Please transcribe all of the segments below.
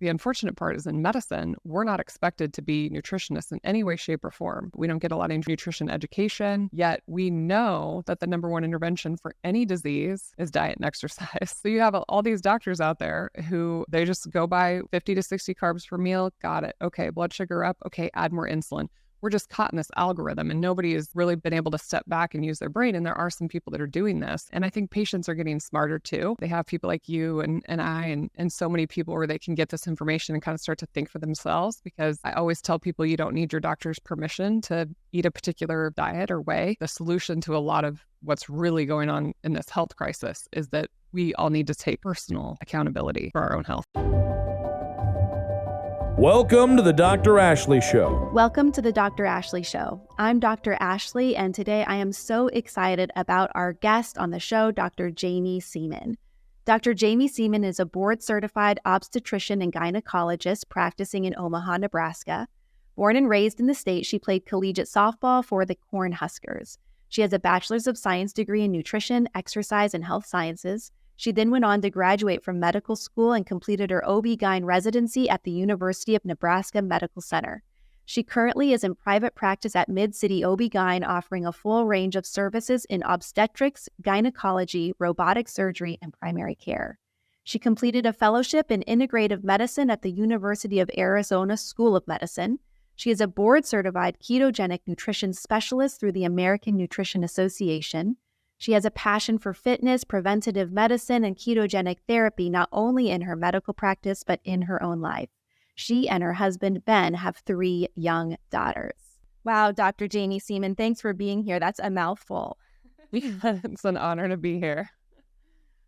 the unfortunate part is in medicine, we're not expected to be nutritionists in any way, shape, or form. We don't get a lot of nutrition education, yet we know that the number one intervention for any disease is diet and exercise. So you have all these doctors out there who they just go by 50 to 60 carbs per meal. Got it. Okay, blood sugar up. Okay, add more insulin. We're just caught in this algorithm and nobody has really been able to step back and use their brain. And there are some people that are doing this. And I think patients are getting smarter too. They have people like you and I and so many people where they can get this information and kind of start to think for themselves, because I always tell people you don't need your doctor's permission to eat a particular diet or way. The solution to a lot of what's really going on in this health crisis is that we all need to take personal accountability for our own health. Welcome to the Dr. Ashley Show. Welcome to the Dr. Ashley Show. I'm Dr. Ashley, and today I am so excited about our guest on the show, Dr. Jamie Seaman. Dr. Jamie Seaman is a board-certified obstetrician and gynecologist practicing in Omaha, Nebraska. Born and raised in the state, she played collegiate softball for the Cornhuskers. She has a Bachelor's of Science degree in nutrition, exercise, and health sciences. She then went on to graduate from medical school and completed her OB-GYN residency at the University of Nebraska Medical Center. She currently is in private practice at Mid-City OB-GYN, offering a full range of services in obstetrics, gynecology, robotic surgery, and primary care. She completed a fellowship in integrative medicine at the University of Arizona School of Medicine. She is a board-certified ketogenic nutrition specialist through the American Nutrition Association. She has a passion for fitness, preventative medicine, and ketogenic therapy, not only in her medical practice, but in her own life. She and her husband, Ben, have 3 young daughters. Wow, Dr. Jamie Seaman, thanks for being here. That's a mouthful. It's an honor to be here.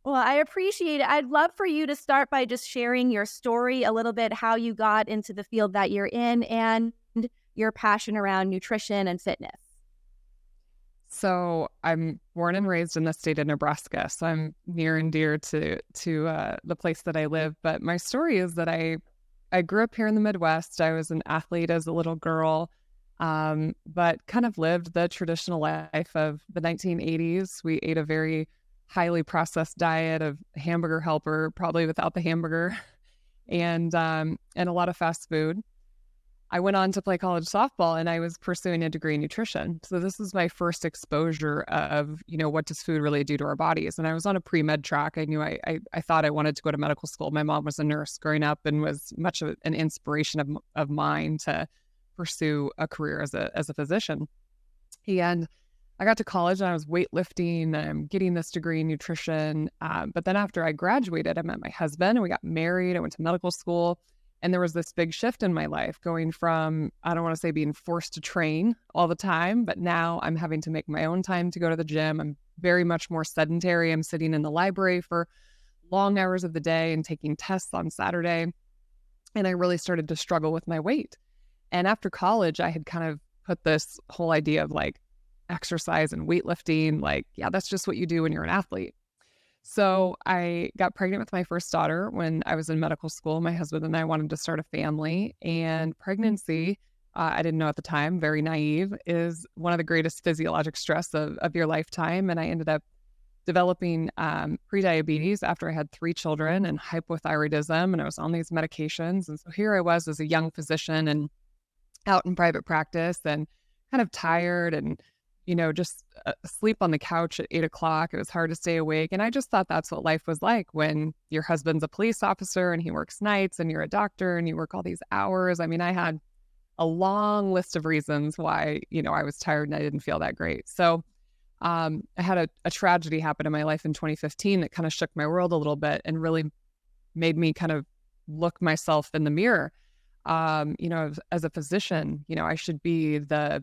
Well, I appreciate it. I'd love for you to start by just sharing your story a little bit, how you got into the field that you're in and your passion around nutrition and fitness. So I'm born and raised in the state of Nebraska, so I'm near and dear to the place that I live. But my story is that I grew up here in the Midwest. I was an athlete as a little girl, but kind of lived the traditional life of the 1980s. We ate a very highly processed diet of hamburger helper, probably without the hamburger, and a lot of fast food. I went on to play college softball and I was pursuing a degree in nutrition. So this is my first exposure of, what does food really do to our bodies? And I was on a pre-med track. I knew I thought I wanted to go to medical school. My mom was a nurse growing up and was much of an inspiration of mine to pursue a career as a physician. And I got to college and I was weightlifting and getting this degree in nutrition. But then after I graduated, I met my husband and we got married. I went to medical school. And there was this big shift in my life going from, I don't want to say being forced to train all the time, but now I'm having to make my own time to go to the gym. I'm very much more sedentary. I'm sitting in the library for long hours of the day and taking tests on Saturday. And I really started to struggle with my weight. And after college, I had kind of put this whole idea of like exercise and weightlifting, like, yeah, that's just what you do when you're an athlete. So I got pregnant with my first daughter when I was in medical school. My husband and I wanted to start a family, and pregnancy, I didn't know at the time, very naive, is one of the greatest physiologic stress of your lifetime. And I ended up developing prediabetes after I had 3 children and hypothyroidism, and I was on these medications. And so here I was as a young physician and out in private practice and kind of tired and just asleep on the couch at 8 o'clock. It was hard to stay awake. And I just thought that's what life was like when your husband's a police officer and he works nights and you're a doctor and you work all these hours. I mean, I had a long list of reasons why, I was tired and I didn't feel that great. So I had a tragedy happen in my life in 2015 that kind of shook my world a little bit and really made me kind of look myself in the mirror. As a physician, I should be the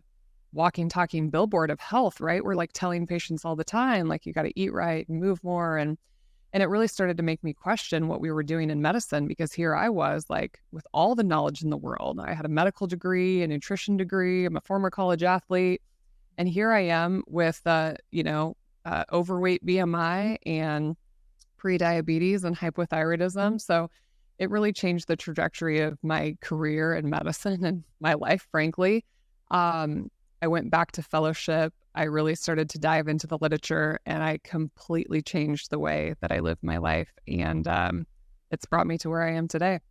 walking, talking billboard of health, right? We're like telling patients all the time, like, you got to eat right and move more. And it really started to make me question what we were doing in medicine, because here I was like with all the knowledge in the world. I had a medical degree, a nutrition degree. I'm a former college athlete. And here I am with, overweight BMI and prediabetes and hypothyroidism. So it really changed the trajectory of my career in medicine and my life, frankly. I went back to fellowship. I really started to dive into the literature and I completely changed the way that I live my life. And it's brought me to where I am today.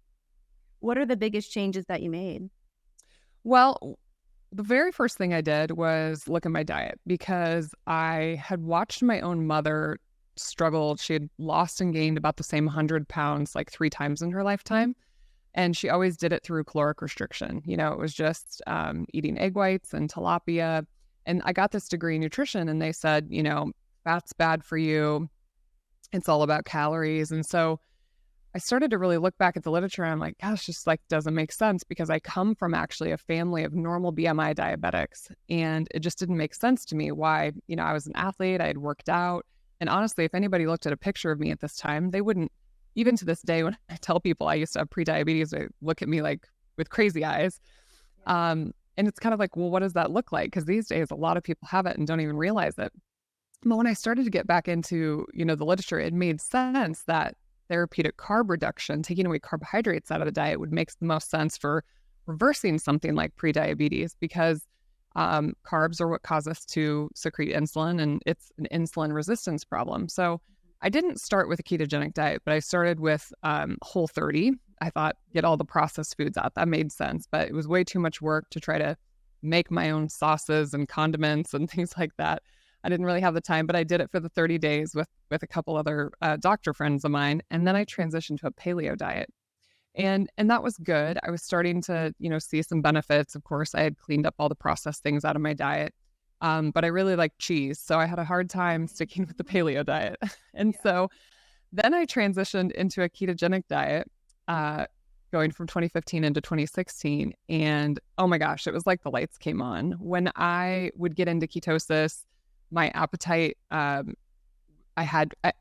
What are the biggest changes that you made? Well, the very first thing I did was look at my diet because I had watched my own mother struggle. She had lost and gained about the same 100 pounds like 3 times in her lifetime. And she always did it through caloric restriction. It was just eating egg whites and tilapia. And I got this degree in nutrition, and they said, fat's bad for you. It's all about calories. And so I started to really look back at the literature, and I'm like, gosh, just like doesn't make sense, because I come from actually a family of normal BMI diabetics. And it just didn't make sense to me why, I was an athlete, I had worked out. And honestly, if anybody looked at a picture of me at this time, they wouldn't, even to this day, when I tell people I used to have prediabetes, they look at me like with crazy eyes. And it's kind of like, well, what does that look like? Because these days, a lot of people have it and don't even realize it. But when I started to get back into, the literature, it made sense that therapeutic carb reduction, taking away carbohydrates out of the diet, would make the most sense for reversing something like prediabetes, because carbs are what cause us to secrete insulin, and it's an insulin resistance problem. So I didn't start with a ketogenic diet, but I started with Whole30. I thought, get all the processed foods out. That made sense, but it was way too much work to try to make my own sauces and condiments and things like that. I didn't really have the time, but I did it for the 30 days with a couple other doctor friends of mine. And then I transitioned to a paleo diet. And that was good. I was starting to, see some benefits. Of course, I had cleaned up all the processed things out of my diet. But I really like cheese. So I had a hard time sticking with the paleo diet. And so then I transitioned into a ketogenic diet, going from 2015 into 2016. And oh my gosh, it was like the lights came on. When I would get into ketosis, my appetite, it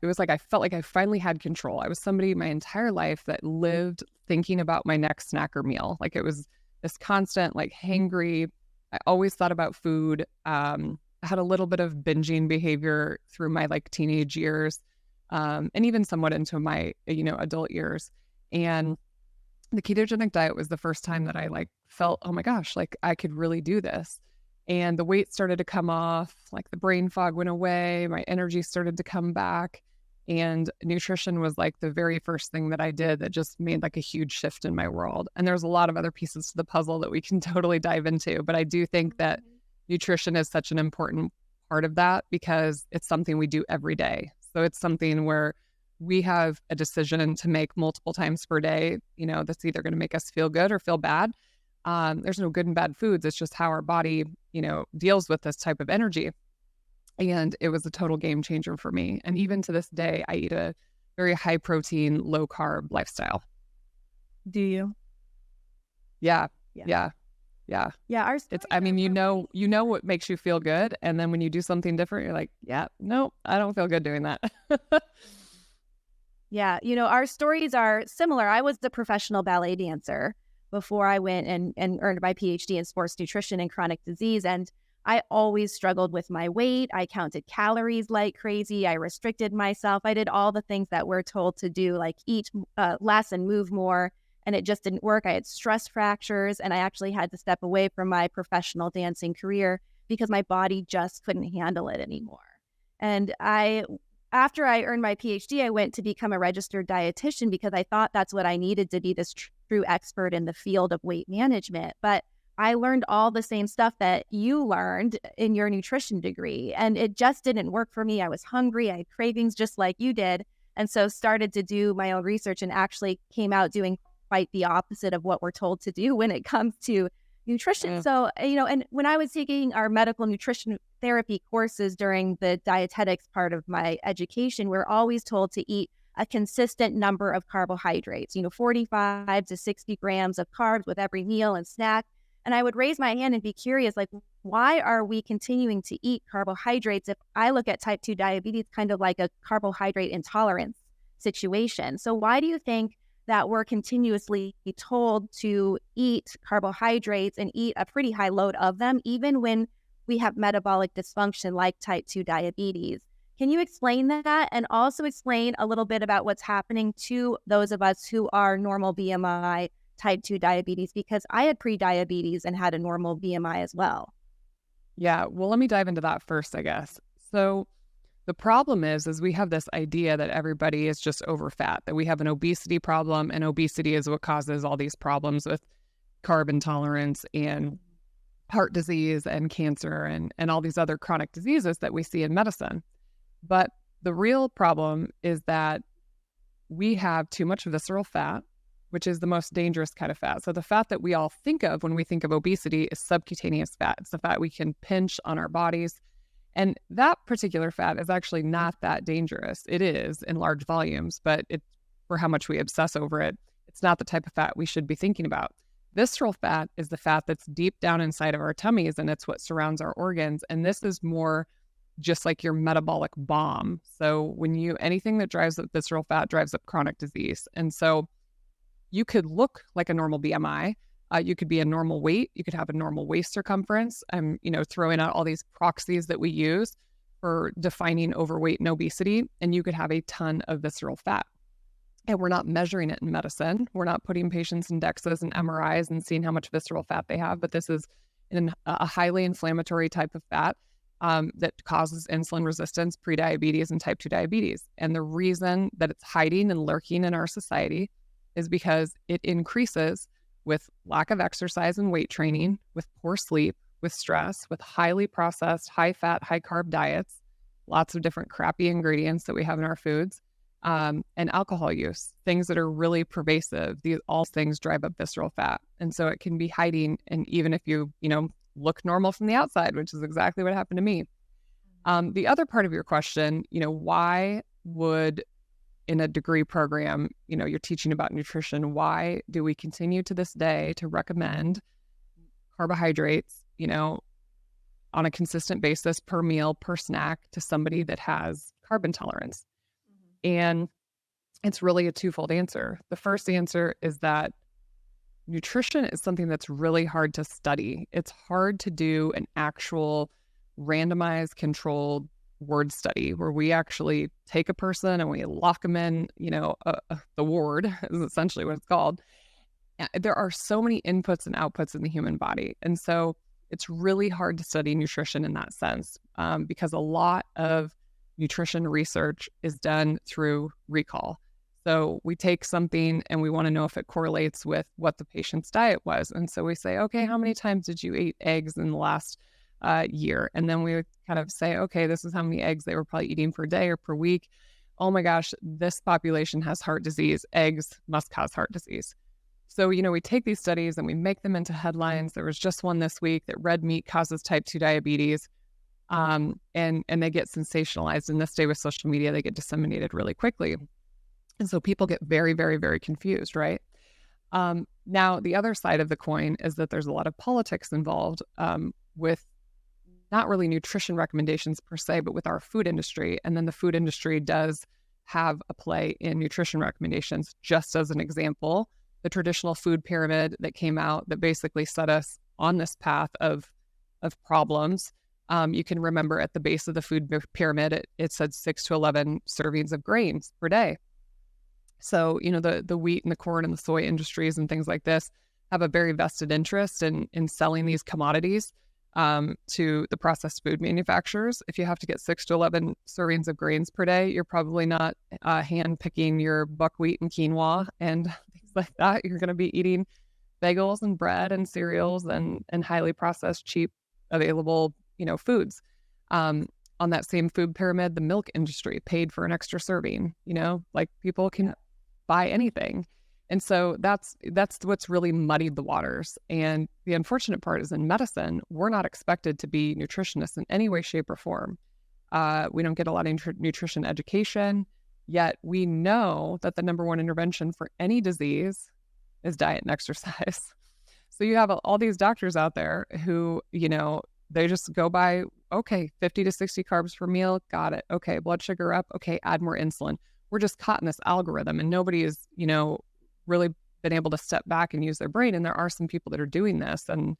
was like I felt like I finally had control. I was somebody my entire life that lived thinking about my next snack or meal. Like it was this constant, like hangry. I always thought about food. I had a little bit of binging behavior through my like teenage years, and even somewhat into my, adult years. And the ketogenic diet was the first time that I like felt, oh my gosh, like I could really do this. And the weight started to come off, like the brain fog went away, my energy started to come back. And nutrition was like the very first thing that I did that just made like a huge shift in my world. And there's a lot of other pieces to the puzzle that we can totally dive into. But I do think that nutrition is such an important part of that, because it's something we do every day. So it's something where we have a decision to make multiple times per day, that's either going to make us feel good or feel bad. There's no good and bad foods. It's just how our body, deals with this type of energy. And it was a total game changer for me. And even to this day, I eat a very high protein, low carb lifestyle. Do you? Yeah. Yeah. Yeah. Yeah. Yeah. You know what makes you feel good. And then when you do something different, you're like, yeah, no, I don't feel good doing that. Yeah. Our stories are similar. I was the professional ballet dancer before I went and earned my PhD in sports nutrition and chronic disease. And I always struggled with my weight. I counted calories like crazy. I restricted myself. I did all the things that we're told to do, like eat less and move more. And it just didn't work. I had stress fractures, and I actually had to step away from my professional dancing career because my body just couldn't handle it anymore. And after I earned my PhD, I went to become a registered dietitian because I thought that's what I needed to be this true expert in the field of weight management. But I learned all the same stuff that you learned in your nutrition degree, and it just didn't work for me. I was hungry. I had cravings just like you did. And so started to do my own research and actually came out doing quite the opposite of what we're told to do when it comes to nutrition. Yeah. So, and when I was taking our medical nutrition therapy courses during the dietetics part of my education, we're always told to eat a consistent number of carbohydrates, 45 to 60 grams of carbs with every meal and snack. And I would raise my hand and be curious, like, why are we continuing to eat carbohydrates if I look at type 2 diabetes kind of like a carbohydrate intolerance situation? So why do you think that we're continuously told to eat carbohydrates and eat a pretty high load of them, even when we have metabolic dysfunction like type 2 diabetes? Can you explain that, and also explain a little bit about what's happening to those of us who are normal BMI type 2 diabetes? Because I had pre-diabetes and had a normal BMI as well. Yeah, well, let me dive into that first, I guess. So The problem is we have this idea that everybody is just over fat, that we have an obesity problem, and obesity is what causes all these problems with carb intolerance and heart disease and cancer and all these other chronic diseases that we see in medicine. But the real problem is that we have too much visceral fat, which is the most dangerous kind of fat. So the fat that we all think of when we think of obesity is subcutaneous fat. It's the fat we can pinch on our bodies. And that particular fat is actually not that dangerous. It is in large volumes, but it's for how much we obsess over it. It's not the type of fat we should be thinking about. Visceral fat is the fat that's deep down inside of our tummies, and it's what surrounds our organs. And this is more just like your metabolic bomb. So anything that drives up visceral fat drives up chronic disease. And so you could look like a normal BMI. You could be a normal weight. You could have a normal waist circumference. I'm, throwing out all these proxies that we use for defining overweight and obesity, and you could have a ton of visceral fat. And we're not measuring it in medicine. We're not putting patients in DEXAs and MRIs and seeing how much visceral fat they have, but this is a highly inflammatory type of fat that causes insulin resistance, prediabetes, and type 2 diabetes. And the reason that it's hiding and lurking in our society is because it increases with lack of exercise and weight training, with poor sleep, with stress, with highly processed, high-fat, high-carb diets, lots of different crappy ingredients that we have in our foods, and alcohol use, things that are really pervasive. All things drive up visceral fat. And so it can be hiding. And even if you look normal from the outside, which is exactly what happened to me. The other part of your question, why would in a degree program, you're teaching about nutrition, why do we continue to this day to recommend carbohydrates, on a consistent basis per meal, per snack to somebody that has carb intolerance? And it's really a twofold answer. The first answer is that nutrition is something that's really hard to study. It's hard to do an actual randomized controlled word study where we actually take a person and we lock them in, the ward is essentially what it's called. There are so many inputs and outputs in the human body. And so it's really hard to study nutrition in that sense because a lot of nutrition research is done through recall. So we take something and we want to know if it correlates with what the patient's diet was. And so we say, okay, how many times did you eat eggs in the last year? And then we would kind of say, okay, this is how many eggs they were probably eating per day or per week. Oh my gosh, this population has heart disease. Eggs must cause heart disease. So, we take these studies and we make them into headlines. There was just one this week that red meat causes type 2 diabetes. And they get sensationalized. In this day with social media, they get disseminated really quickly. And so people get very, very, very confused, right? Now, the other side of the coin is that there's a lot of politics involved with not really nutrition recommendations per se, but with our food industry. And then the food industry does have a play in nutrition recommendations. Just as an example, the traditional food pyramid that came out that basically set us on this path of problems. You can remember at the base of the food pyramid, it said 6 to 11 servings of grains per day. So, the wheat and the corn and the soy industries and things like this have a very vested interest in selling these commodities to the processed food manufacturers. If you have to get 6 to 11 servings of grains per day, you're probably not hand picking your buckwheat and quinoa and things like that. You're going to be eating bagels and bread and cereals and highly processed, cheap, available, foods. On that same food pyramid, the milk industry paid for an extra serving, like people can buy anything. And so that's what's really muddied the waters. And the unfortunate part is in medicine, we're not expected to be nutritionists in any way, shape, or form. We don't get a lot of nutrition education, yet we know that the number one intervention for any disease is diet and exercise. So you have all these doctors out there who, they just go by, okay, 50 to 60 carbs per meal. Got it. Okay. Blood sugar up. Okay. Add more insulin. We're just caught in this algorithm and nobody is, really been able to step back and use their brain. And there are some people that are doing this. And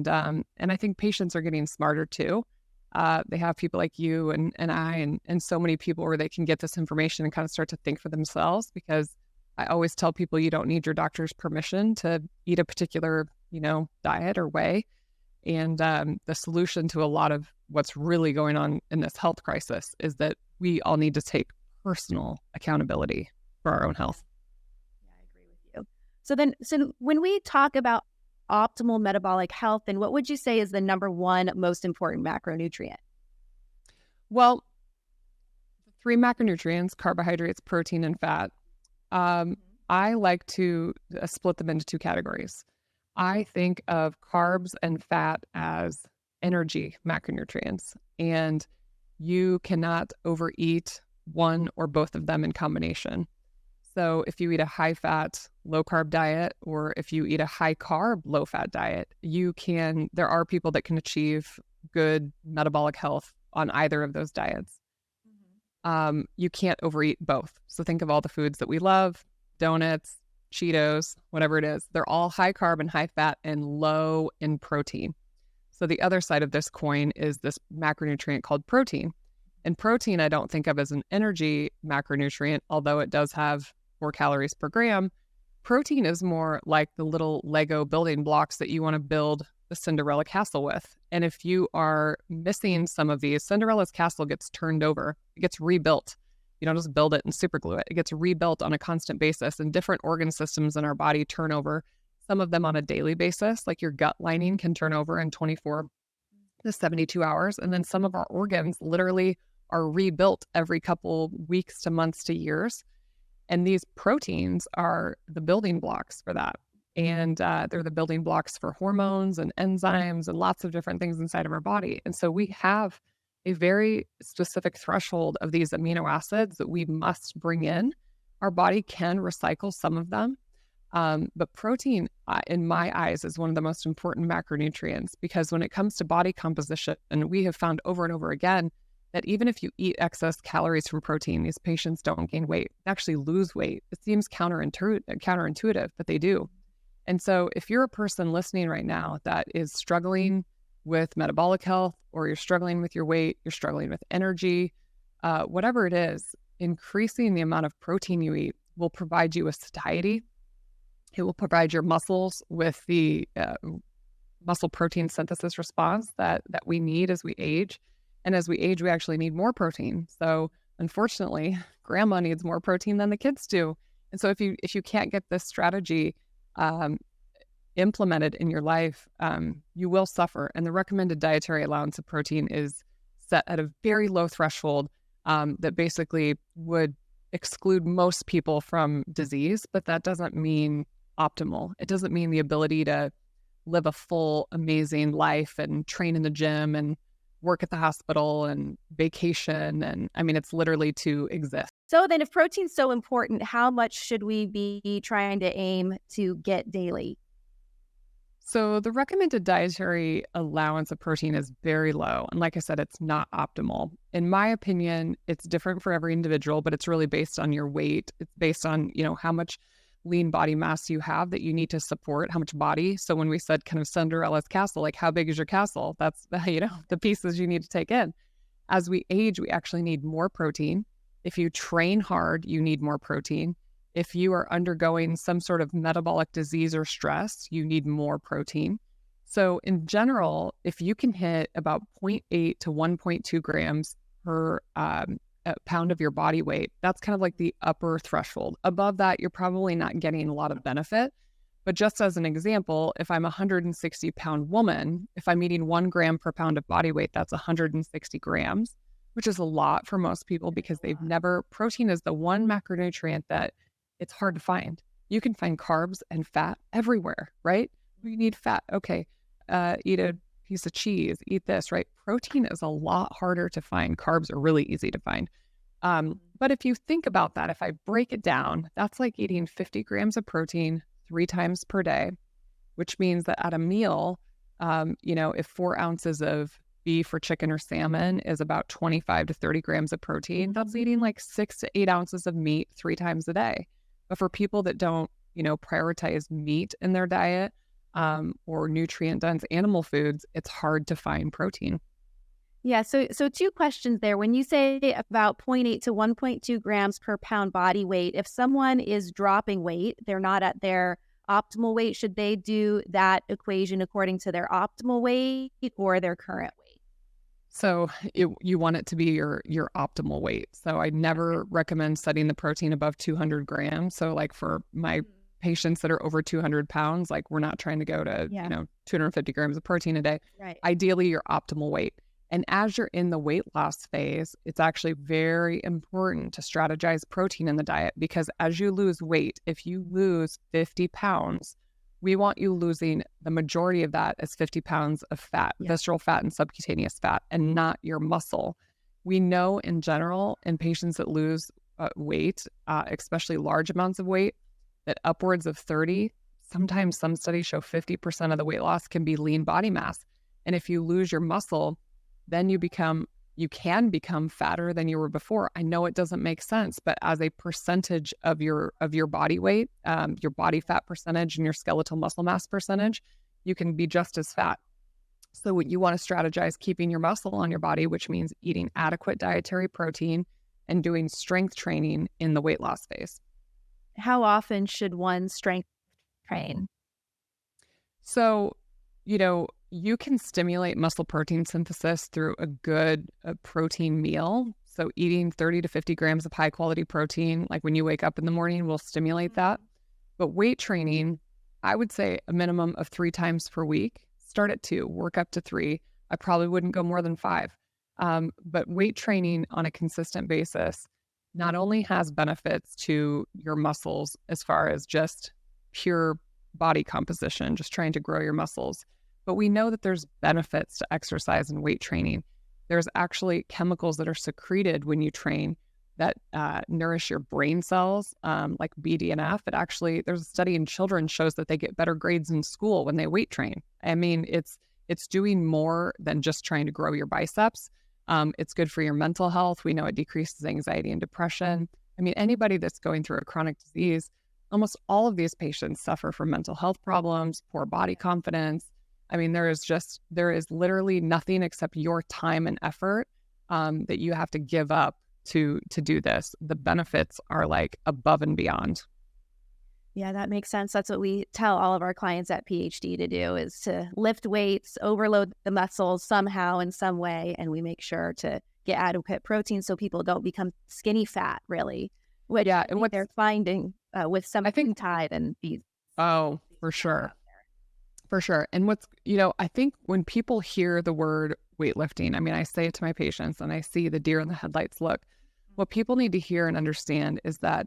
I think patients are getting smarter too. They have people like you and I and so many people where they can get this information and kind of start to think for themselves, because I always tell people you don't need your doctor's permission to eat a particular, diet or way. And the solution to a lot of what's really going on in this health crisis is that we all need to take personal accountability for our own health. Yeah, I agree with you. So when we talk about optimal metabolic health, then what would you say is the number one most important macronutrient? Well, the three macronutrients, carbohydrates, protein, and fat, I like to split them into two categories. I think of carbs and fat as energy macronutrients, and you cannot overeat one or both of them in combination. So if you eat a high fat, low carb diet, or if you eat a high carb, low fat diet, there are people that can achieve good metabolic health on either of those diets. You can't overeat both. So think of all the foods that we love, donuts, Cheetos, whatever it is. They're all high carb and high fat and low in protein. So the other side of this coin is this macronutrient called protein. And protein, I don't think of as an energy macronutrient, although it does have 4 calories per gram. Protein is more like the little Lego building blocks that you want to build the Cinderella castle with. And if you are missing some of these, Cinderella's castle gets turned over. It gets rebuilt. You don't just build it and super glue it. It gets rebuilt on a constant basis, and different organ systems in our body turn over, some of them on a daily basis, like your gut lining can turn over in 24 to 72 hours. And then some of our organs literally are rebuilt every couple weeks to months to years. And these proteins are the building blocks for that. And they're the building blocks for hormones and enzymes and lots of different things inside of our body. And so we have a very specific threshold of these amino acids that we must bring in. Our body can recycle some of them. But protein, in my eyes, is one of the most important macronutrients, because when it comes to body composition, and we have found over and over again that even if you eat excess calories from protein, these patients don't gain weight, they actually lose weight. It seems counterintuitive, but they do. And so if you're a person listening right now that is struggling with metabolic health, or you're struggling with your weight, you're struggling with energy, whatever it is, increasing the amount of protein you eat will provide you with satiety. It will provide your muscles with the muscle protein synthesis response that we need as we age. And as we age, we actually need more protein. So unfortunately, grandma needs more protein than the kids do. And so if you can't get this strategy implemented in your life, you will suffer. And the recommended dietary allowance of protein is set at a very low threshold that basically would exclude most people from disease, but that doesn't mean optimal. It doesn't mean the ability to live a full, amazing life and train in the gym and work at the hospital and vacation. And I mean, it's literally to exist. So then if protein's so important, how much should we be trying to aim to get daily? So the recommended dietary allowance of protein is very low. And like I said, it's not optimal. In my opinion, it's different for every individual, but it's really based on your weight. It's based on, how much lean body mass you have that you need to support, how much body. So when we said kind of Cinderella's castle, like how big is your castle? That's, the pieces you need to take in. As we age, we actually need more protein. If you train hard, you need more protein. If you are undergoing some sort of metabolic disease or stress, you need more protein. So in general, if you can hit about 0.8 to 1.2 grams per pound of your body weight, that's kind of like the upper threshold. Above that, you're probably not getting a lot of benefit. But just as an example, if I'm a 160-pound woman, if I'm eating 1 gram per pound of body weight, that's 160 grams, which is a lot for most people because protein is the one macronutrient that it's hard to find. You can find carbs and fat everywhere, right? You need fat. Okay, eat a piece of cheese, eat this, right? Protein is a lot harder to find. Carbs are really easy to find. But if you think about that, if I break it down, that's like eating 50 grams of protein 3 times per day, which means that at a meal, if 4 ounces of beef or chicken or salmon is about 25 to 30 grams of protein, that's eating like 6 to 8 ounces of meat 3 times a day. But for people that don't, prioritize meat in their diet, or nutrient-dense animal foods, it's hard to find protein. Yeah, so 2 questions there. When you say about 0.8 to 1.2 grams per pound body weight, if someone is dropping weight, they're not at their optimal weight? Should they do that equation according to their optimal weight or their current weight? So you want it to be your optimal weight. So I never recommend setting the protein above 200 grams. So like for my patients that are over 200 pounds, like we're not trying to go to, 250 grams of protein a day. Right. Ideally, your optimal weight. And as you're in the weight loss phase, it's actually very important to strategize protein in the diet, because as you lose weight, if you lose 50 pounds, we want you losing the majority of that as 50 pounds of fat, visceral fat and subcutaneous fat, and not your muscle. We know in general, in patients that lose weight, especially large amounts of weight, that upwards of 30, sometimes some studies show 50% of the weight loss can be lean body mass. And if you lose your muscle, then you can become fatter than you were before. I know it doesn't make sense, but as a percentage of your body weight, your body fat percentage and your skeletal muscle mass percentage, you can be just as fat. So you want to strategize keeping your muscle on your body, which means eating adequate dietary protein and doing strength training in the weight loss phase. How often should one strength train? So, you can stimulate muscle protein synthesis through a good protein meal. So eating 30 to 50 grams of high quality protein, like when you wake up in the morning, will stimulate that. But weight training, I would say a minimum of 3 times per week. Start at 2, work up to 3. I probably wouldn't go more than 5. But weight training on a consistent basis not only has benefits to your muscles as far as just pure body composition, just trying to grow your muscles, but we know that there's benefits to exercise and weight training. There's actually chemicals that are secreted when you train that nourish your brain cells, like BDNF. There's a study in children shows that they get better grades in school when they weight train. I mean, it's doing more than just trying to grow your biceps. It's good for your mental health. We know it decreases anxiety and depression. I mean, anybody that's going through a chronic disease, almost all of these patients suffer from mental health problems, poor body confidence. I mean, there is literally nothing except your time and effort that you have to give up to do this. The benefits are like above and beyond. Yeah, that makes sense. That's what we tell all of our clients at PhD to do, is to lift weights, overload the muscles somehow in some way, and we make sure to get adequate protein so people don't become skinny fat, really. Which and what they're finding with semaglutide and these. Oh, for sure. For sure. And I think when people hear the word weightlifting, I mean, I say it to my patients and I see the deer in the headlights look. What people need to hear and understand is that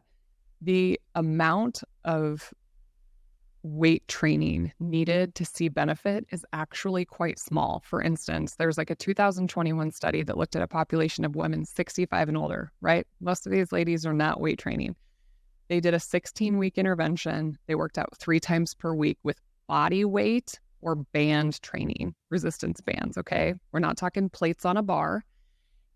the amount of weight training needed to see benefit is actually quite small. For instance, there's like a 2021 study that looked at a population of women 65 and older, right? Most of these ladies are not weight training. They did a 16-week intervention. They worked out 3 times per week with body weight or band training, resistance bands, okay? We're not talking plates on a bar.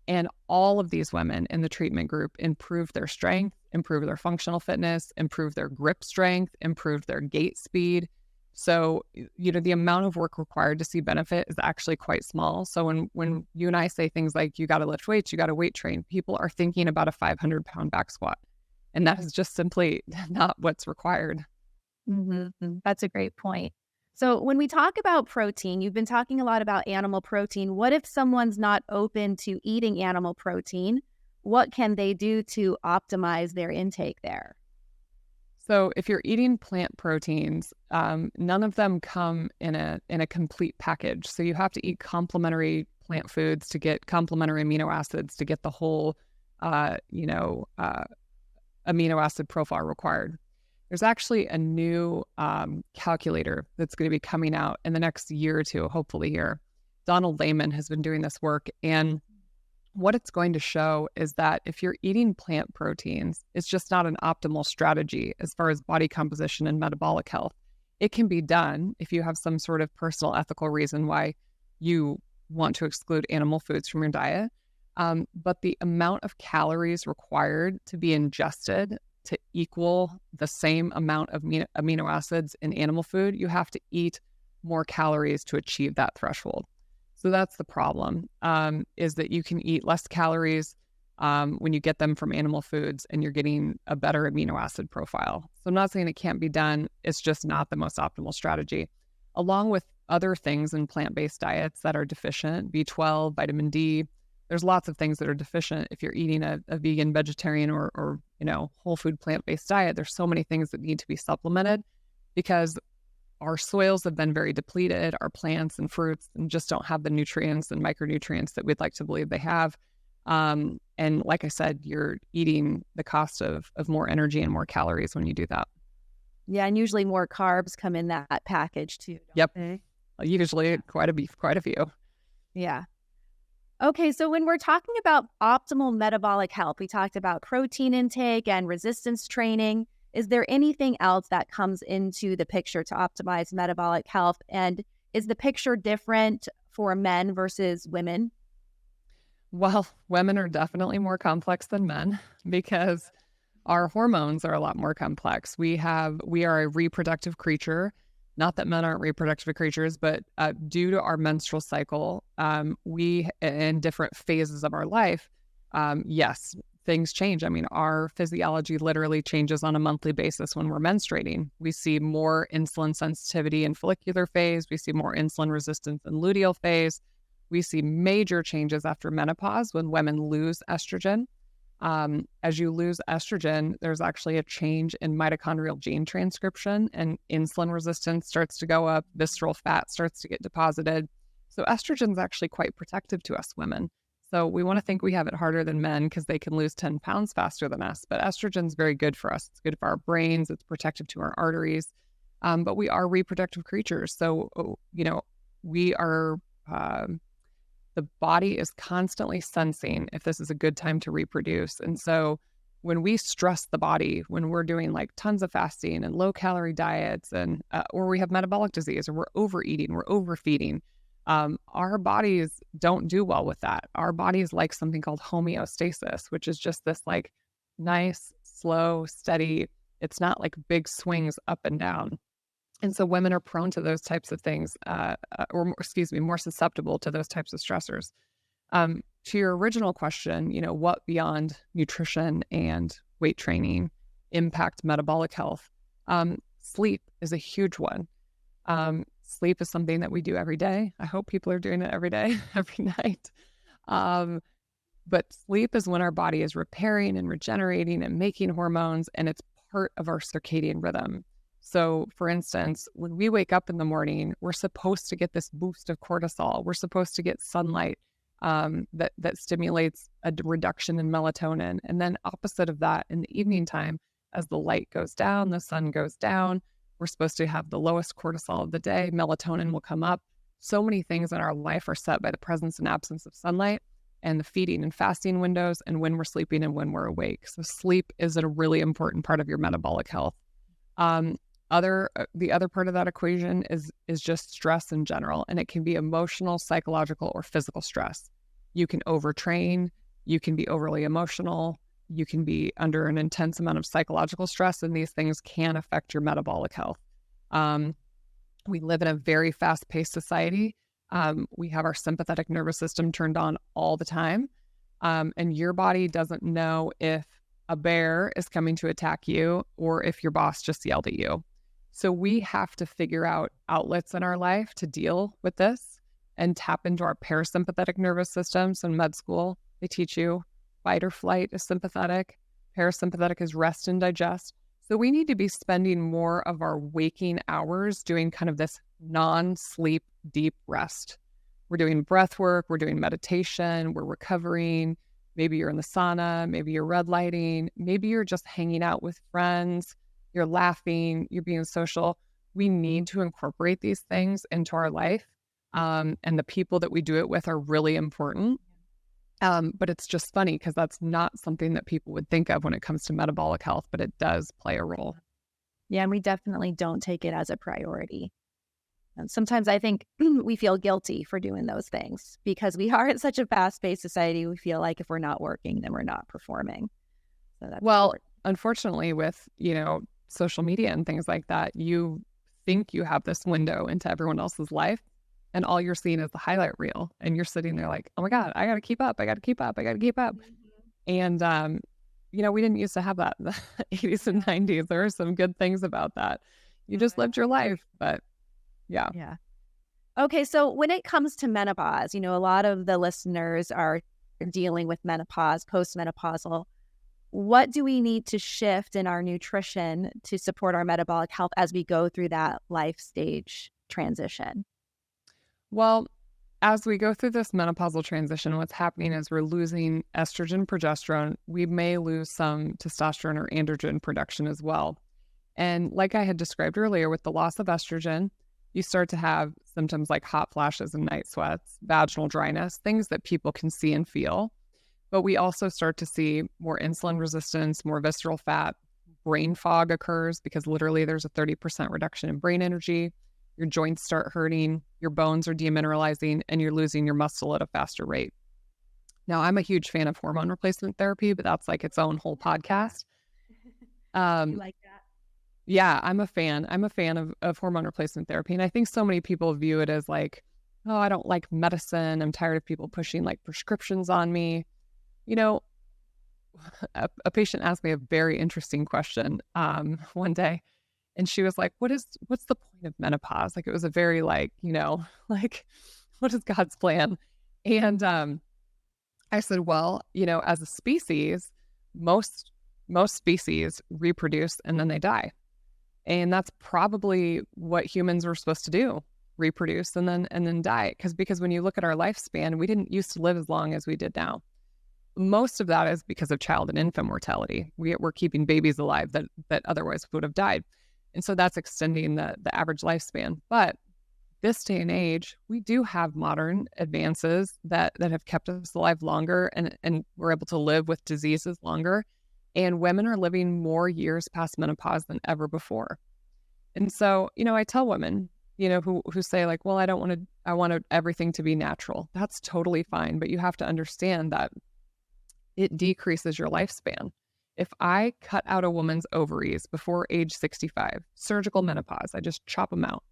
And all of these women in the treatment group improved their strength, improved their functional fitness, improved their grip strength, improved their gait speed. So, the amount of work required to see benefit is actually quite small. So when you and I say things like, you got to lift weights, you got to weight train, people are thinking about a 500-pound back squat. And that is just simply not what's required. Mm-hmm. That's a great point. So when we talk about protein, you've been talking a lot about animal protein. What if someone's not open to eating animal protein? What can they do to optimize their intake there? So if you're eating plant proteins, none of them come in a complete package. So you have to eat complementary plant foods to get complementary amino acids to get the whole, amino acid profile required. There's actually a new calculator that's going to be coming out in the next year or two, hopefully here. Donald Layman has been doing this work, and what it's going to show is that if you're eating plant proteins, it's just not an optimal strategy as far as body composition and metabolic health. It can be done if you have some sort of personal ethical reason why you want to exclude animal foods from your diet. But the amount of calories required to be ingested to equal the same amount of amino acids in animal food, you have to eat more calories to achieve that threshold. So that's the problem, is that you can eat less calories when you get them from animal foods and you're getting a better amino acid profile. So I'm not saying it can't be done. It's just not the most optimal strategy. Along with other things in plant-based diets that are deficient, B12, vitamin D, there's lots of things that are deficient. If you're eating a vegan, vegetarian, or whole food plant-based diet, there's so many things that need to be supplemented because our soils have been very depleted. Our plants and fruits and just don't have the nutrients and micronutrients that we'd like to believe they have. And like I said, you're eating the cost of more energy and more calories when you do that. Yeah, and usually more carbs come in that package too. Yep. They? Usually quite a few. Yeah. Okay, so when we're talking about optimal metabolic health, we talked about protein intake and resistance training. Is there anything else that comes into the picture to optimize metabolic health? And is the picture different for men versus women? Well, women are definitely more complex than men because our hormones are a lot more complex. We are a reproductive creature. Not that men aren't reproductive creatures, but due to our menstrual cycle, we in different phases of our life, yes, things change. I mean, our physiology literally changes on a monthly basis when we're menstruating. We see more insulin sensitivity in follicular phase. We see more insulin resistance in luteal phase. We see major changes after menopause when women lose estrogen. As you lose estrogen, there's actually a change in mitochondrial gene transcription and insulin resistance starts to go up, visceral fat starts to get deposited. So estrogen is actually quite protective to us women. So we want to think we have it harder than men because they can lose 10 pounds faster than us. But estrogen is very good for us. It's good for our brains. It's protective to our arteries. But we are reproductive creatures. So, we are... the body is constantly sensing if this is a good time to reproduce. And so when we stress the body, when we're doing like tons of fasting and low calorie diets and or we have metabolic disease or we're overeating, we're overfeeding, our bodies don't do well with that. Our bodies like something called homeostasis, which is just this like nice, slow, steady, it's not like big swings up and down. And so women are prone to those types of things, more susceptible to those types of stressors. To your original question, what beyond nutrition and weight training impact metabolic health? Sleep is a huge one. Sleep is something that we do every day. I hope people are doing it every day, every night. But sleep is when our body is repairing and regenerating and making hormones, and it's part of our circadian rhythm. So, for instance, when we wake up in the morning, we're supposed to get this boost of cortisol. We're supposed to get sunlight that stimulates a reduction in melatonin. And then opposite of that, in the evening time, as the light goes down, the sun goes down, we're supposed to have the lowest cortisol of the day. Melatonin will come up. So many things in our life are set by the presence and absence of sunlight and the feeding and fasting windows and when we're sleeping and when we're awake. So sleep is a really important part of your metabolic health. The other part of that equation is just stress in general, and it can be emotional, psychological, or physical stress. You can overtrain, you can be overly emotional, you can be under an intense amount of psychological stress, and these things can affect your metabolic health. We live in a very fast-paced society. We have our sympathetic nervous system turned on all the time, and your body doesn't know if a bear is coming to attack you or if your boss just yelled at you. So we have to figure out outlets in our life to deal with this and tap into our parasympathetic nervous system. So in med school, they teach you fight or flight is sympathetic, parasympathetic is rest and digest. So we need to be spending more of our waking hours doing kind of this non-sleep deep rest. We're doing breath work, we're doing meditation, we're recovering. Maybe you're in the sauna, maybe you're red lighting, maybe you're just hanging out with friends. You're laughing, you're being social. We need to incorporate these things into our life. And the people that we do it with are really important. But it's just funny because that's not something that people would think of when it comes to metabolic health, but it does play a role. Yeah, and we definitely don't take it as a priority. And sometimes I think we feel guilty for doing those things because we are in such a fast-paced society. We feel like if we're not working, then we're not performing. So that's important. Unfortunately, with, social media and things like that, you think you have this window into everyone else's life and all you're seeing is the highlight reel and you're sitting there like, oh my God, I got to keep up. And, we didn't used to have that in the 80s and 90s. There are some good things about that. You just lived your life, but yeah. Yeah. Okay, so when it comes to menopause, a lot of the listeners are dealing with menopause, postmenopausal. What do we need to shift in our nutrition to support our metabolic health as we go through that life stage transition? Well, as we go through this menopausal transition, what's happening is we're losing estrogen, progesterone. We may lose some testosterone or androgen production as well. And like I had described earlier, with the loss of estrogen, you start to have symptoms like hot flashes and night sweats, vaginal dryness, things that people can see and feel. But we also start to see more insulin resistance, more visceral fat, brain fog occurs because literally there's a 30% reduction in brain energy. Your joints start hurting, your bones are demineralizing, and you're losing your muscle at a faster rate. Now, I'm a huge fan of hormone replacement therapy, but that's like its own whole podcast. You like that? Yeah, I'm a fan. I'm a fan of hormone replacement therapy. And I think so many people view it as like, oh, I don't like medicine. I'm tired of people pushing like prescriptions on me. A patient asked me a very interesting question one day. And she was like, what's the point of menopause? Like, it was a very like, like, what is God's plan? And I said, well, as a species, most species reproduce and then they die. And that's probably what humans were supposed to do, reproduce and then die. Because when you look at our lifespan, we didn't used to live as long as we did now. Most of that is because of child and infant mortality. We're keeping babies alive that otherwise would have died. And so that's extending the average lifespan. But this day and age, we do have modern advances that have kept us alive longer and we're able to live with diseases longer. And women are living more years past menopause than ever before. And so, I tell women, who say like, well, I want everything to be natural. That's totally fine. But you have to understand that it decreases your lifespan. If I cut out a woman's ovaries before age 65, surgical menopause, I just chop them out,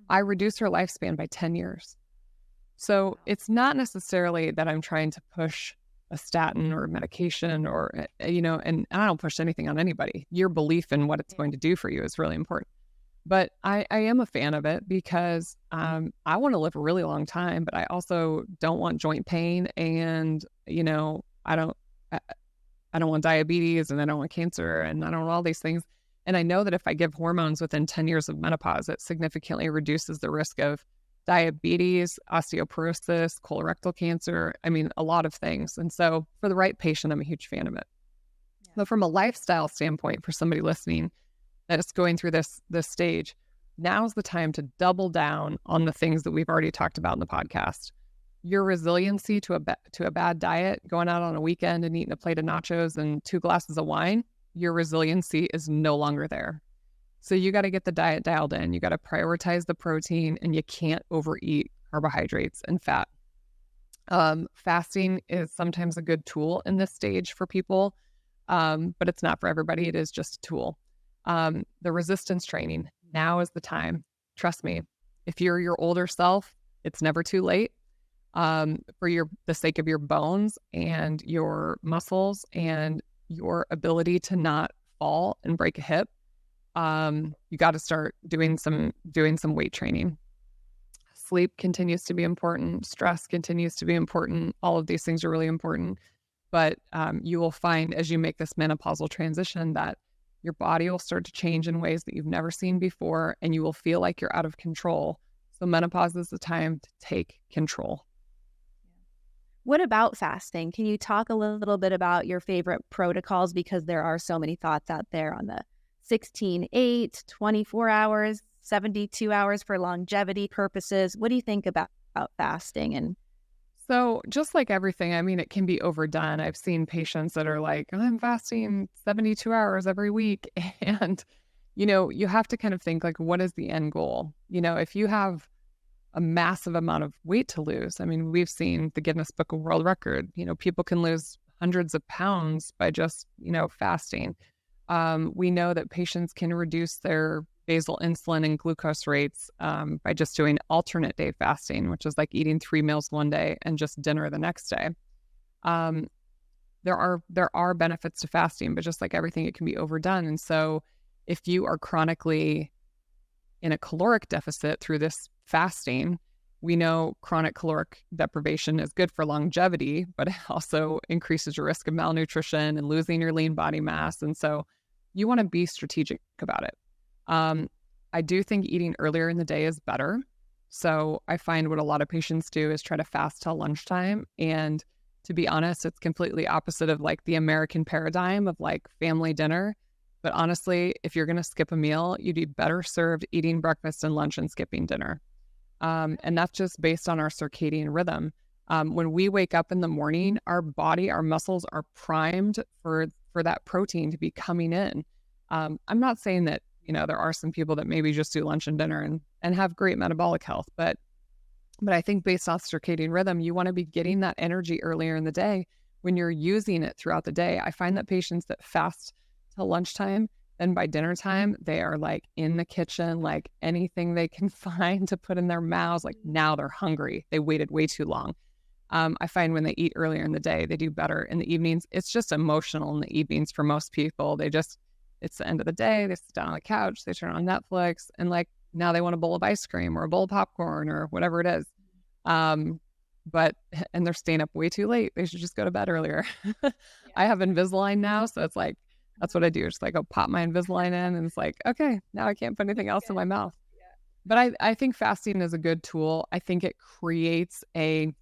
I reduce her lifespan by 10 years. So it's not necessarily that I'm trying to push a statin or medication or, and I don't push anything on anybody. Your belief in what it's going to do for you is really important. But I am a fan of it because I want to live a really long time, but I also don't want joint pain and, I don't want diabetes and I don't want cancer and I don't want all these things. And I know that if I give hormones within 10 years of menopause, it significantly reduces the risk of diabetes, osteoporosis, colorectal cancer. I mean, a lot of things. And so for the right patient, I'm a huge fan of it. Yeah. But from a lifestyle standpoint, for somebody listening that is going through this stage, now's the time to double down on the things that we've already talked about in the podcast. Your resiliency to a bad diet, going out on a weekend and eating a plate of nachos and 2 glasses of wine, your resiliency is no longer there. So you got to get the diet dialed in. You got to prioritize the protein and you can't overeat carbohydrates and fat. Fasting is sometimes a good tool in this stage for people, but it's not for everybody. It is just a tool. The resistance training, now is the time. Trust me, if you're your older self, it's never too late. For the sake of your bones and your muscles and your ability to not fall and break a hip, you got to start doing some weight training. Sleep continues to be important. Stress continues to be important. All of these things are really important. But you will find as you make this menopausal transition that your body will start to change in ways that you've never seen before, and you will feel like you're out of control. So menopause is the time to take control. What about fasting? Can you talk a little bit about your favorite protocols? Because there are so many thoughts out there on the 16-8, 24 hours, 72 hours for longevity purposes. What do you think about fasting? And so just like everything, I mean, it can be overdone. I've seen patients that are like, I'm fasting 72 hours every week. And, you have to kind of think like, what is the end goal? If you have a massive amount of weight to lose. I mean, we've seen the Guinness Book of World Record. People can lose hundreds of pounds by just, fasting. We know that patients can reduce their basal insulin and glucose rates by just doing alternate day fasting, which is like eating 3 meals one day and just dinner the next day. there are benefits to fasting, but just like everything, it can be overdone. And so if you are chronically in a caloric deficit through this fasting, we know chronic caloric deprivation is good for longevity, but it also increases your risk of malnutrition and losing your lean body mass. And so you want to be strategic about it. I do think eating earlier in the day is better. So I find what a lot of patients do is try to fast till lunchtime. And to be honest, it's completely opposite of like the American paradigm of like family dinner. But honestly, if you're going to skip a meal, you'd be better served eating breakfast and lunch and skipping dinner. And that's just based on our circadian rhythm. When we wake up in the morning, our body, our muscles are primed for that protein to be coming in. I'm not saying that, there are some people that maybe just do lunch and dinner and have great metabolic health, but I think based off circadian rhythm, you want to be getting that energy earlier in the day when you're using it throughout the day. I find that patients that fast till lunchtime, then by dinner time, they are like in the kitchen, like anything they can find to put in their mouths. Like now they're hungry. They waited way too long. I find when they eat earlier in the day, they do better in the evenings. It's just emotional in the evenings for most people. It's the end of the day. They sit down on the couch, they turn on Netflix, and like now they want a bowl of ice cream or a bowl of popcorn or whatever it is. And they're staying up way too late. They should just go to bed earlier. I have Invisalign now, so it's like, that's what I do. It's like I'll pop my Invisalign in and it's like, okay, now I can't put anything else in my mouth. But I think fasting is a good tool. I think it creates a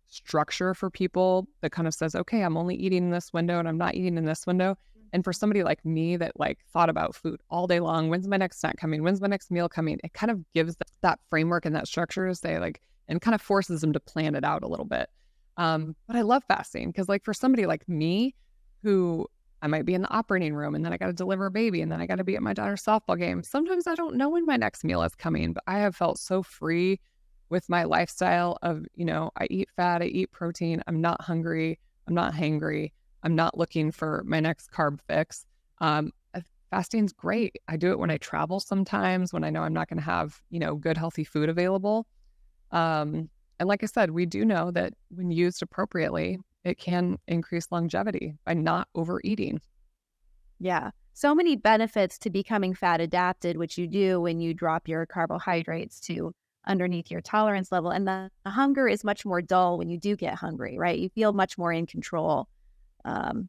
structure for people that kind of says, okay, I'm only eating in this window and I'm not eating in this window. And for somebody like me that like thought about food all day long, when's my next snack coming? When's my next meal coming? It kind of gives that framework and that structure to say like, and kind of forces them to plan it out a little bit. But I love fasting because like for somebody like me who I might be in the operating room and then I got to deliver a baby and then I got to be at my daughter's softball game. Sometimes I don't know when my next meal is coming, but I have felt so free with my lifestyle of, I eat fat, I eat protein, I'm not hungry, I'm not hangry, I'm not looking for my next carb fix. Fasting's great. I do it when I travel sometimes, when I know I'm not going to have, good healthy food available. And like I said, we do know that when used appropriately, it can increase longevity by not overeating. Yeah. So many benefits to becoming fat adapted, which you do when you drop your carbohydrates to underneath your tolerance level. And the hunger is much more dull when you do get hungry, right? You feel much more in control. And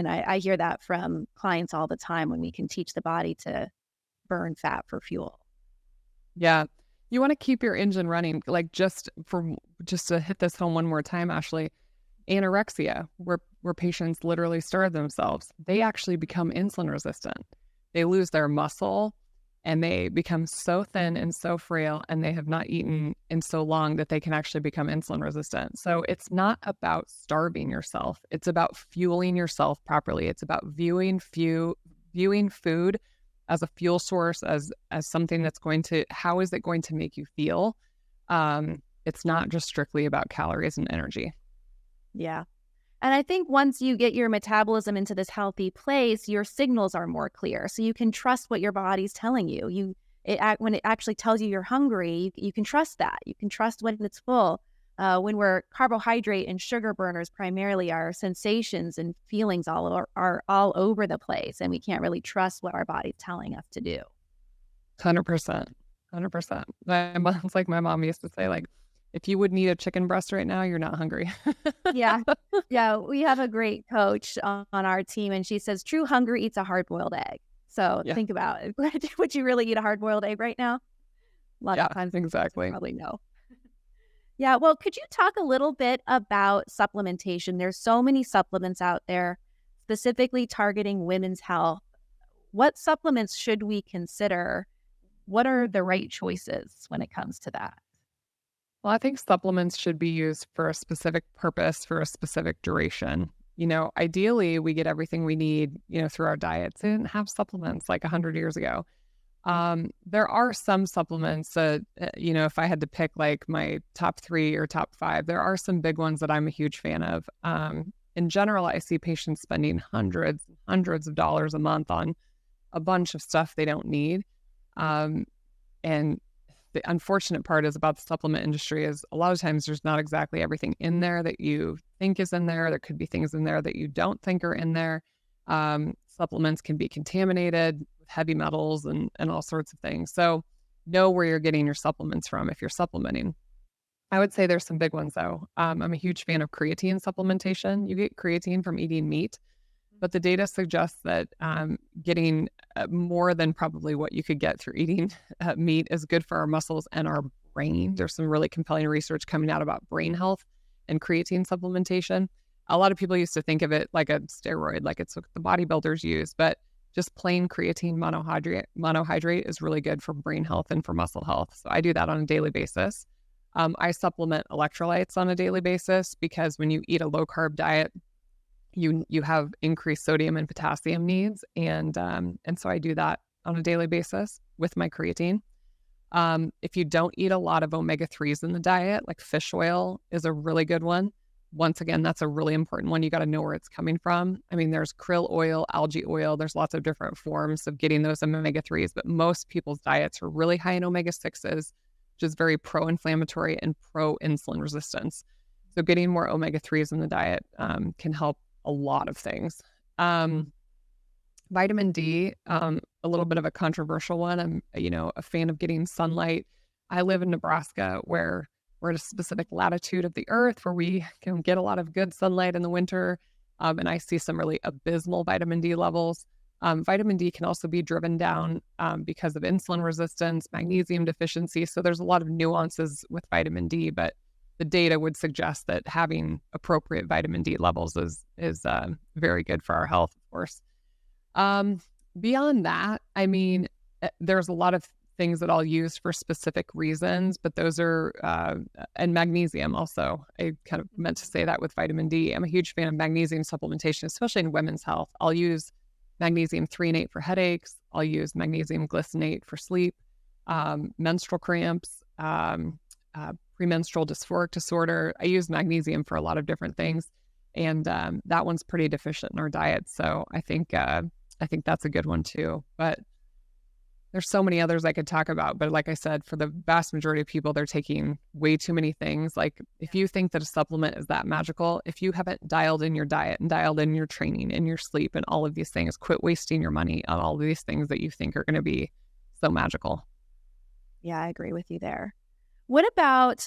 I hear that from clients all the time when we can teach the body to burn fat for fuel. Yeah. You want to keep your engine running. Like just to hit this home one more time, Ashley, anorexia, where patients literally starve themselves, they actually become insulin resistant. They lose their muscle and they become so thin and so frail, and they have not eaten in so long that they can actually become insulin resistant. So it's not about starving yourself. It's about fueling yourself properly. It's about viewing food as a fuel source, as something that's how is it going to make you feel? It's not just strictly about calories and energy. Yeah. And I think once you get your metabolism into this healthy place, your signals are more clear. So you can trust what your body's telling you. When it actually tells you you're hungry, you can trust that. You can trust when it's full. When we're carbohydrate and sugar burners, primarily our sensations and feelings are all over the place, and we can't really trust what our body's telling us to do. 100%. 100%. It's like my mom used to say, like, if you would need a chicken breast right now, you're not hungry. Yeah. Yeah. We have a great coach on our team, and she says, true hunger eats a hard-boiled egg. So Think about it. Would you really eat a hard-boiled egg right now? A lot of times, exactly. Probably no. Yeah. Well, could you talk a little bit about supplementation? There's so many supplements out there specifically targeting women's health. What supplements should we consider? What are the right choices when it comes to that? Well, I think supplements should be used for a specific purpose, for a specific duration. Ideally, we get everything we need, through our diets. They didn't have supplements like 100 years ago. There are some supplements that, if I had to pick like my top 3 or top 5, there are some big ones that I'm a huge fan of. In general, I see patients spending hundreds of dollars a month on a bunch of stuff they don't need. And the unfortunate part is about the supplement industry is a lot of times there's not exactly everything in there that you think is in there. There could be things in there that you don't think are in there. Supplements can be contaminated with heavy metals and all sorts of things. So know where you're getting your supplements from if you're supplementing. I would say there's some big ones though. I'm a huge fan of creatine supplementation. You get creatine from eating meat, but the data suggests that getting more than probably what you could get through eating meat is good for our muscles and our brain. There's some really compelling research coming out about brain health and creatine supplementation. A lot of people used to think of it like a steroid, like it's what the bodybuilders use, but just plain creatine monohydrate is really good for brain health and for muscle health. So I do that on a daily basis. I supplement electrolytes on a daily basis because when you eat a low carb diet, you have increased sodium and potassium needs, and so I do that on a daily basis with my creatine. If you don't eat a lot of omega-3s in the diet, like fish oil is a really good one. Once again, that's a really important one. You got to know where it's coming from. I mean, there's krill oil, algae oil. There's lots of different forms of getting those omega-3s, but most people's diets are really high in omega-6s, which is very pro-inflammatory and pro-insulin resistance. So getting more omega-3s in the diet can help a lot of things. Vitamin D, a little bit of a controversial one. I'm, a fan of getting sunlight. I live in Nebraska where we're at a specific latitude of the earth where we can get a lot of good sunlight in the winter. And I see some really abysmal vitamin D levels. Vitamin D can also be driven down because of insulin resistance, magnesium deficiency. So there's a lot of nuances with vitamin D, but the data would suggest that having appropriate vitamin D levels is very good for our health, of course. Beyond that, I mean, there's a lot of things that I'll use for specific reasons, but those are, and magnesium also. I kind of meant to say that with vitamin D. I'm a huge fan of magnesium supplementation, especially in women's health. I'll use magnesium threonate for headaches. I'll use magnesium glycinate for sleep, menstrual cramps, premenstrual dysphoric disorder. I use magnesium for a lot of different things, and that one's pretty deficient in our diet. So I think that's a good one too. But there's so many others I could talk about. But like I said, for the vast majority of people, they're taking way too many things. Like if you think that a supplement is that magical, if you haven't dialed in your diet and dialed in your training and your sleep and all of these things, quit wasting your money on all of these things that you think are going to be so magical. Yeah, I agree with you there. What about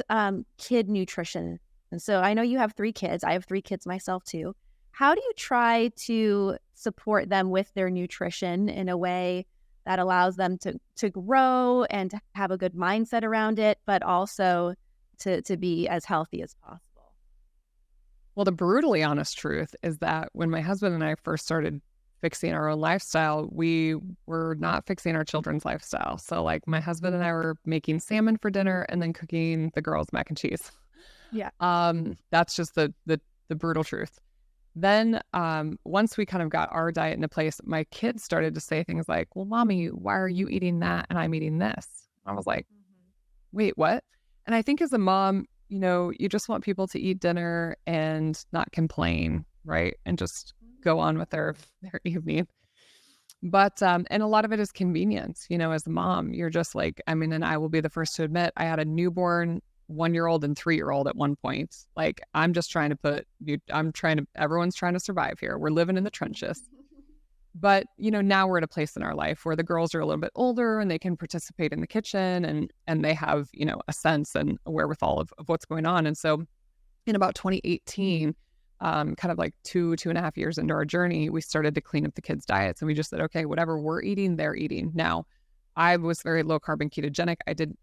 kid nutrition? And so I know you have 3 kids. I have 3 kids myself too. How do you try to support them with their nutrition in a way that allows them to grow and to have a good mindset around it, but also to be as healthy as possible? Well, the brutally honest truth is that when my husband and I first started fixing our own lifestyle, we were not fixing our children's lifestyle. So like my husband and I were making salmon for dinner and then cooking the girls mac and cheese. Yeah. That's just the brutal truth. Then once we kind of got our diet into place, my kids started to say things like, well, mommy, why are you eating that and I'm eating this? I was like, wait, what? And I think as a mom, you just want people to eat dinner and not complain, right? And just go on with their evening. But, and a lot of it is convenience, as a mom, you're just like, and I will be the first to admit, I had a newborn 1-year-old and 3-year-old at one point. Like, I'm just trying to everyone's trying to survive here. We're living in the trenches. But, now we're at a place in our life where the girls are a little bit older and they can participate in the kitchen and they have, a sense and a wherewithal of what's going on. And so in about 2018, kind of like 2.5 years into our journey, we started to clean up the kids' diets. And we just said, okay, whatever we're eating, they're eating. Now, I was very low carb and ketogenic.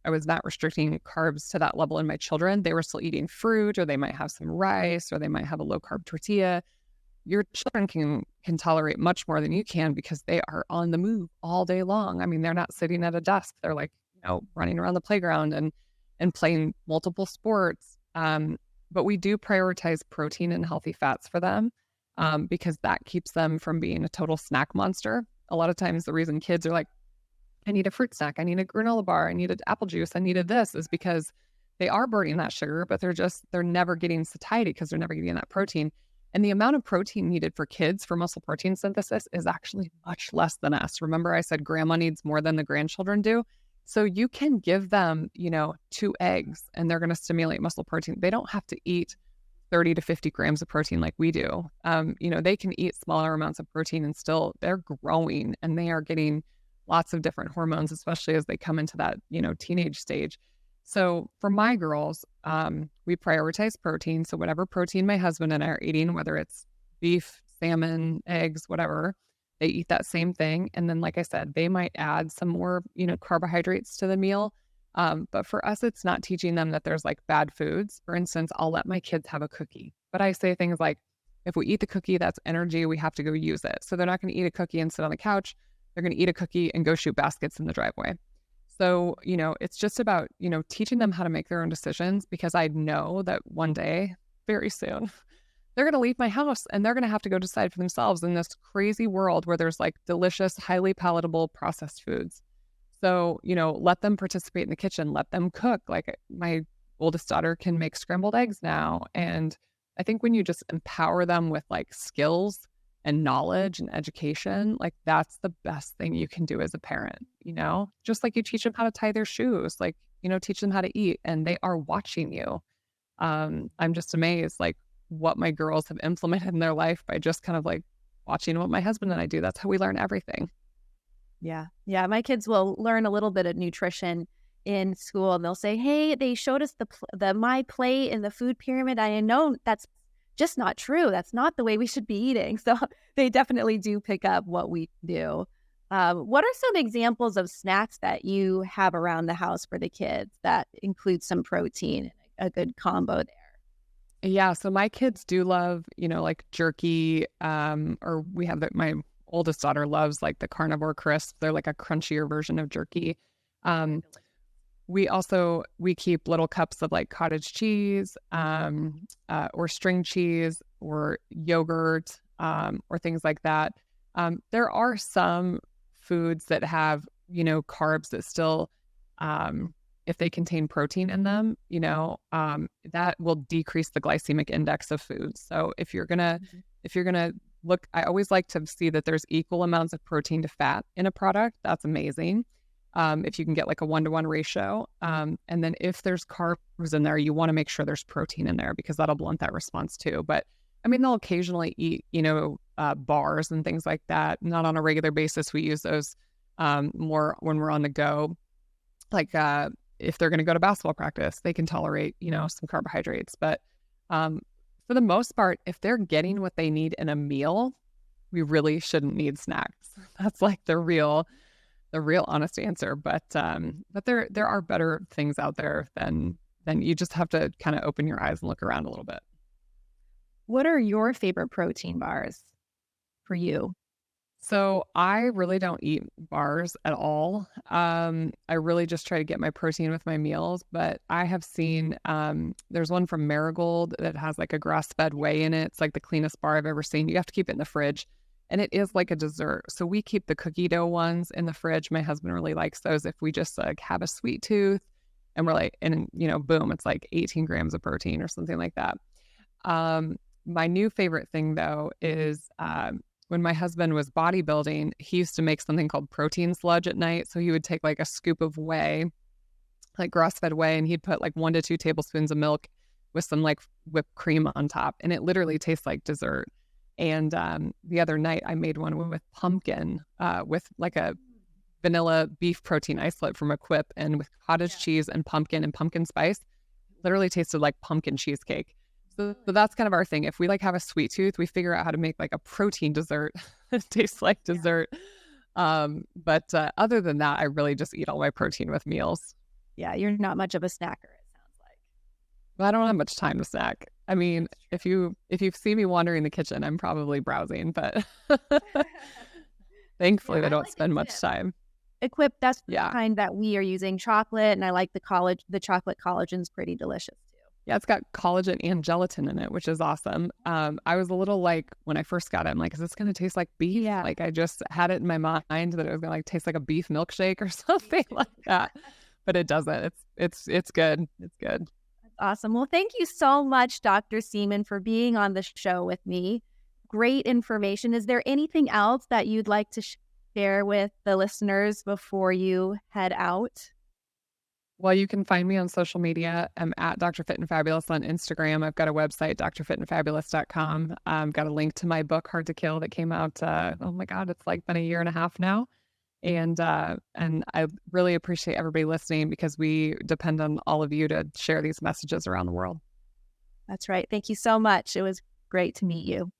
I was not restricting carbs to that level in my children. They were still eating fruit, or they might have some rice, or they might have a low carb tortilla. Your children can tolerate much more than you can because they are on the move all day long. They're not sitting at a desk. They're like, running around the playground and playing multiple sports. But we do prioritize protein and healthy fats for them because that keeps them from being a total snack monster. A lot of times the reason kids are like, I need a fruit snack, I need a granola bar, I needed apple juice, I needed this, is because they are burning that sugar, but they're never getting satiety because they're never getting that protein. And the amount of protein needed for kids for muscle protein synthesis is actually much less than us. Remember I said grandma needs more than the grandchildren do? So you can give them, 2 eggs and they're going to stimulate muscle protein. They don't have to eat 30 to 50 grams of protein like we do. They can eat smaller amounts of protein and still they're growing and they are getting lots of different hormones, especially as they come into that, teenage stage. So for my girls, we prioritize protein. So whatever protein my husband and I are eating, whether it's beef, salmon, eggs, whatever, they eat that same thing. And then, like I said, they might add some more, carbohydrates to the meal. But for us, it's not teaching them that there's like bad foods. For instance, I'll let my kids have a cookie, but I say things like, if we eat the cookie, that's energy. We have to go use it. So they're not going to eat a cookie and sit on the couch. They're going to eat a cookie and go shoot baskets in the driveway. So, it's just about, teaching them how to make their own decisions, because I know that one day, very soon, they're going to leave my house and they're going to have to go decide for themselves in this crazy world where there's like delicious, highly palatable processed foods. So, let them participate in the kitchen, let them cook. Like my oldest daughter can make scrambled eggs now. And I think when you just empower them with like skills and knowledge and education, like that's the best thing you can do as a parent, just like you teach them how to tie their shoes, like, teach them how to eat and they are watching you. I'm just amazed, like what my girls have implemented in their life by just kind of like watching what my husband and I do. That's how we learn everything. Yeah. Yeah. My kids will learn a little bit of nutrition in school and they'll say, hey, they showed us the my plate in the food pyramid. I know that's just not true. That's not the way we should be eating. So they definitely do pick up what we do. What are some examples of snacks that you have around the house for the kids that include some protein and a good combo there? Yeah. So my kids do love, like jerky, or we have my oldest daughter loves like the carnivore crisp. They're like a crunchier version of jerky. We keep little cups of like cottage cheese, or string cheese or yogurt, or things like that. There are some foods that have, carbs that still, if they contain protein in them, that will decrease the glycemic index of foods. So if you're gonna look, I always like to see that there's equal amounts of protein to fat in a product. That's amazing. If you can get like a 1-to-1 ratio. And then if there's carbs in there, you want to make sure there's protein in there because that'll blunt that response too. But I mean, they'll occasionally eat, bars and things like that. Not on a regular basis. We use those more when we're on the go. Like if they're going to go to basketball practice, they can tolerate, some carbohydrates. But for the most part, if they're getting what they need in a meal, we really shouldn't need snacks. That's like the real honest answer. But there are better things out there than you just have to kind of open your eyes and look around a little bit. What are your favorite protein bars for you? So I really don't eat bars at all. I really just try to get my protein with my meals, but I have seen, there's one from Marigold that has like a grass-fed whey in it. It's like the cleanest bar I've ever seen. You have to keep it in the fridge and it is like a dessert. So we keep the cookie dough ones in the fridge. My husband really likes those. If we just like have a sweet tooth and we're like, and boom, it's like 18 grams of protein or something like that. My new favorite thing though is, when my husband was bodybuilding, he used to make something called protein sludge at night. So he would take like a scoop of whey, like grass-fed whey, and he'd put like 1 to 2 tablespoons of milk with some like whipped cream on top. And it literally tastes like dessert. And the other night I made one with pumpkin, with like a vanilla beef protein isolate from Equip and with cottage cheese and pumpkin spice. Literally tasted like pumpkin cheesecake. So that's kind of our thing. If we like have a sweet tooth, we figure out how to make like a protein dessert that tastes like dessert. But other than that, I really just eat all my protein with meals. Yeah, you're not much of a snacker, it sounds like. But I don't have much time to snack. I mean, if you see me wandering the kitchen, I'm probably browsing, but thankfully I don't spend much time. Equip, that's the kind that we are using, chocolate, and I like the chocolate collagen's pretty delicious. Yeah, it's got collagen and gelatin in it, which is awesome. I was a little like, when I first got it, I'm like, is this going to taste like beef? Yeah. Like I just had it in my mind that it was going to like taste like a beef milkshake or something like that. But it doesn't. It's good. It's good. That's awesome. Well, thank you so much, Dr. Seaman, for being on the show with me. Great information. Is there anything else that you'd like to share with the listeners before you head out? Well, you can find me on social media. I'm at Dr. Fit and Fabulous on Instagram. I've got a website, drfitandfabulous.com. Got a link to my book, Hard to Kill, that came out, oh my God, it's like been a year and a half now. And I really appreciate everybody listening because we depend on all of you to share these messages around the world. That's right. Thank you so much. It was great to meet you.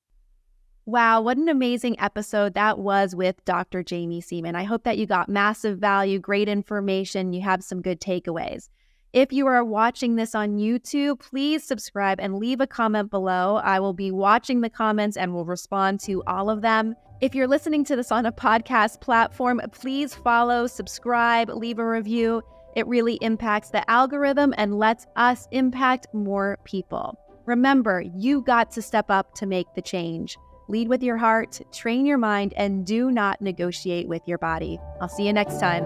Wow, what an amazing episode that was with Dr. Jaime Seaman. I hope that you got massive value, great information, you have some good takeaways. If you are watching this on YouTube, please subscribe and leave a comment below. I will be watching the comments and will respond to all of them. If you're listening to this on a podcast platform, please follow, subscribe, leave a review. It really impacts the algorithm and lets us impact more people. Remember, you got to step up to make the change. Lead with your heart, train your mind, and do not negotiate with your body. I'll see you next time.